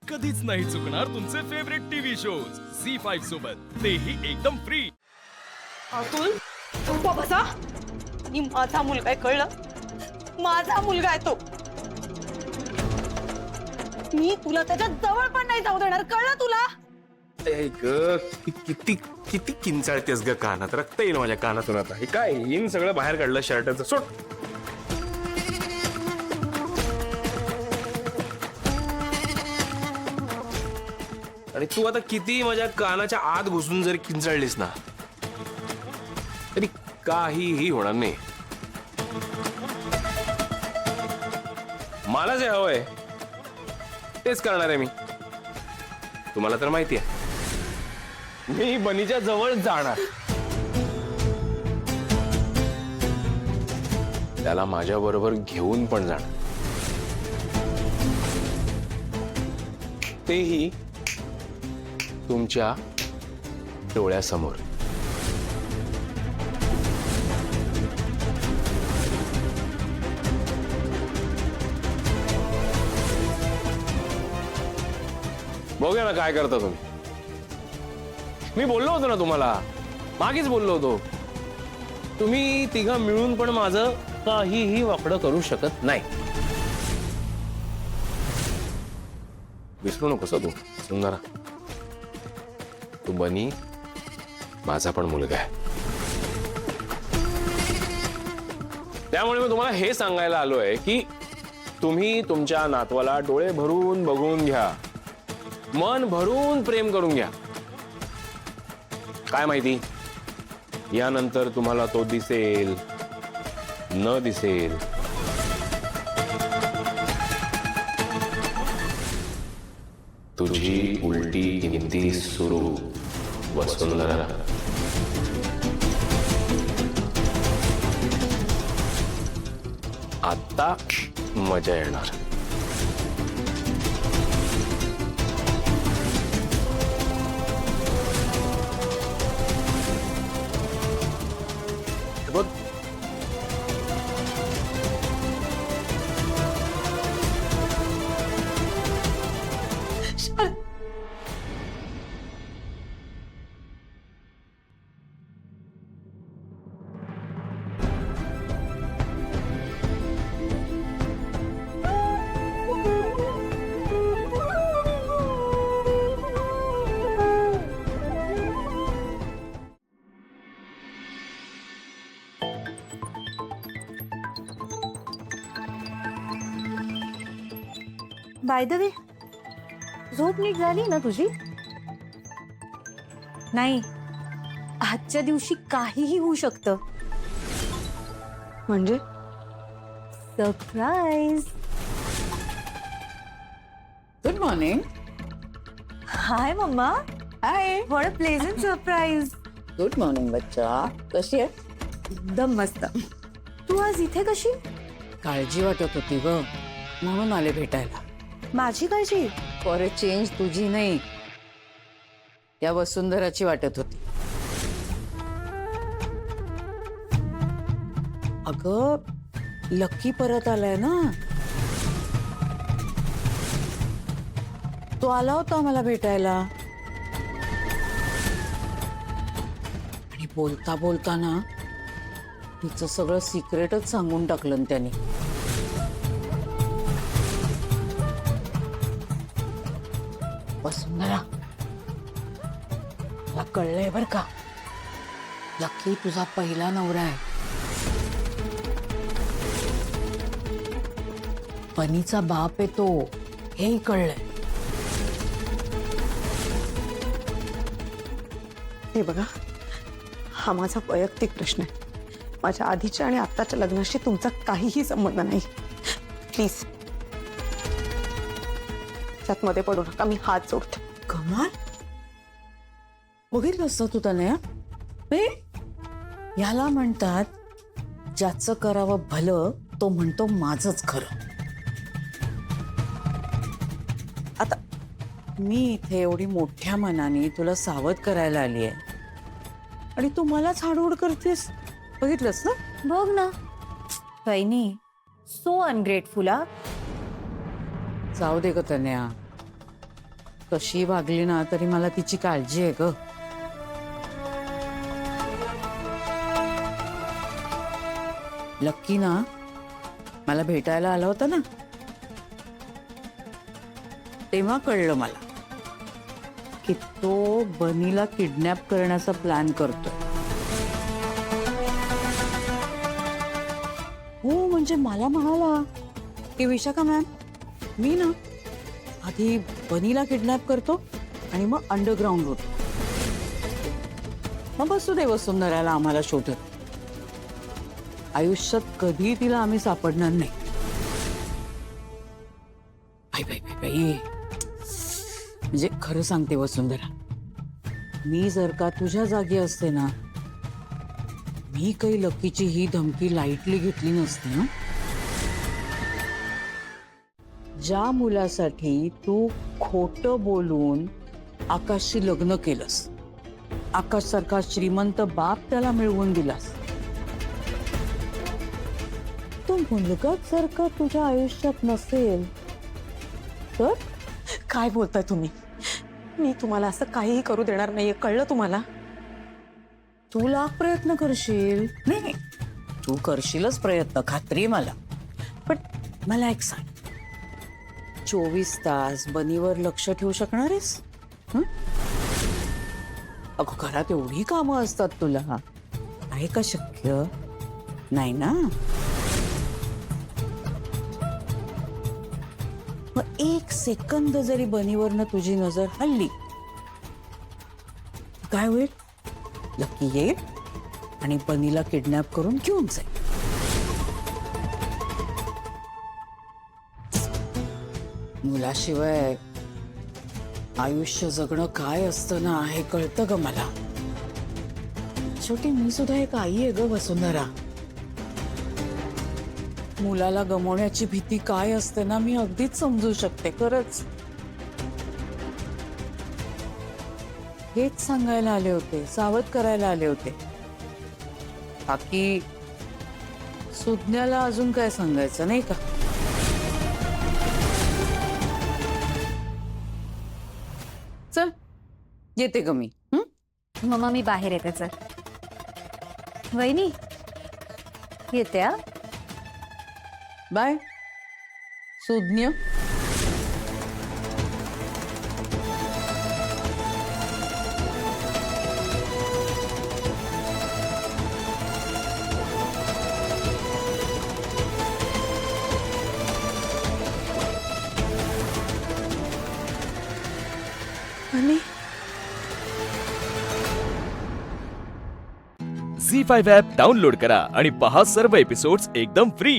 कधीच नाही चुकणार तुमचे फेवरेट टीव्ही शोज झी5 सोबत, तेही एकदम फ्री। अतुल गप्पा बसा। आणि माझा मुलगा आहे, कळलं? माझा मुलगा आहे तो। मी तुला त्याच्या जवळ पण नाही जाऊ देणार, कळलं तुला? किती किती किंचाळतेस ग, कानात रक्त येईल माझ्या कानातून आता। हे काय येईन सगळं बाहेर काढलं शर्टाचं, सोड। आणि तू आता किती माझ्या कानाच्या आत घुसून जरी किंचाळलीस ना तरी काहीही होणार नाही। मला जे हवंय तेच करणार आहे मी। तुम्हाला तर माहिती आहे मी बनीच्या जवळ जाणार, त्याला माझ्या बरोबर घेऊन पण जाणार, तेही तुमच्या डोळ्यासमोर। बघूया ना काय करता तुम्ही। मी बोललो होतो ना तुम्हाला, मागेच बोललो होतो, तुम्ही तिघं मिळून पण माझं काहीही वाकडं करू शकत नाही। विसरू नकोस तू सुंदरा, तू बनी माझा पण मुलगा आहे। त्यामुळे मी तुम्हाला हे सांगायला आलोय की तुम्ही तुमच्या नातवाला डोळे भरून बघून घ्या, मन भरून प्रेम करून घ्या। काय माहिती यानंतर तुम्हाला तो दिसेल न दिसेल। तुझी उलटी गिनती सुरू वसुंधरा। आता मजा येणार। बघ बाय द वे, झोप नीट झाली ना तुझी? नाही, आजच्या दिवशी काहीही होऊ शकतं। म्हणजे surprise. Good morning. Hi mama. Hi. What a pleasant surprise. Good morning बच्चा, कशी आहे? एकदम मस्त। तू आज इथे कशी? काळजी वाटत होती ग, म्हणून आले भेटायला। माझी काळजी? फॉर अ चेंज तुझी नाही, त्या वसुंधराची वाटत होती। अगं लक्की परत आलाय ना, तो आला होता मला भेटायला आणि बोलता बोलताना तिचं सगळं सिक्रेटच सांगून टाकलं त्याने। वसुंधरा, मला कळलंय बर का, लकी तुझा पहिला नवरा आहे। बनीचा बाप आहे तो, हेही कळलंय। हे बघा, हा माझा वैयक्तिक प्रश्न आहे। माझ्या आधीच्या आणि आत्ताच्या लग्नाशी तुमचा काहीही संबंध नाही। प्लीज त्यात मध्ये पडू नका, मी हात जोडते। कमाल, बघितलं असतं तू त्याने? याला म्हणतात ज्याचं करावं भलं तो म्हणतो माझंच खरं। आता मी इथे एवढी मोठ्या मनाने तुला सावध करायला आली आहे आणि तू मलाच हाडूड करतेस, बघितलंस ना? बघ ना वहिनी, सो अनग्रेटफुल। जाऊ दे ग तन्या, कशी वागली ना तरी मला तिची काळजी आहे ग. लक्की ना मला भेटायला आला होता ना, तेव्हा कळलं मला की तो बनीला किडनॅप करण्याचा प्लॅन करतोय. हो, म्हणजे मला म्हणाला की विशाखा मॅम, मी ना आधी बनीला किडनॅप करतो आणि मग अंडरग्राऊंड होतो, मग बसू दे वसुंधराला आम्हाला शोधत. आयुष्यात कधी तिला आम्ही सापडणार नाही. बाई बाई बाई बाई, म्हणजे खरं सांगते वसुंधरा, मी जर का तुझ्या जागी असते ना, मी काही लकीची ही धमकी लाईटली घेतली नसती ना. ज्या मुलासाठी तू खोटं बोलून आकाशशी लग्न केलंस, आकाश सारखा श्रीमंत बाप त्याला मिळवून दिलास, तो मुलगाच जर का तुझ्या आयुष्यात नसेल तर? काय बोलताय तुम्ही? मी तुम्हाला असं काहीही करू देणार नाहीये, कळलं तुम्हाला? तू लाख प्रयत्न करशील, नाही तू करशीलच प्रयत्न, खात्री आहे मला. पण मला एक सांग, 24 तास बनीवर लक्ष ठेवू शकणार आहेस? अगं घरात एवढी कामं असतात तुला, आहे का शक्य? नाही ना. मग 1 सेकंद जरी बनीवरनं तुझी नजर हल्ली, काय होईल? लकी येईल आणि बनीला किडनॅप करून घेऊन जाईल. मुलाशिवाय आयुष्य जगणं काय असतं ना, हे कळतं ग मला. शेवटी मी सुद्धा एक आई आहे ग वसुंधरा. मुलाला गमावण्याची भीती काय असते ना, मी अगदीच समजू शकते खरंच. हेच सांगायला आले होते, सावध करायला आले होते. बाकी सुज्ञाला अजून काय सांगायचं नाही का? चल येते ग मी. मम्मा मी बाहेर येते. चल वहिनी येते. हा बाय सुज्ञ. आणि झी 5 ॲप डाउनलोड करा आणि पहा सर्व एपिसोड्स एकदम फ्री.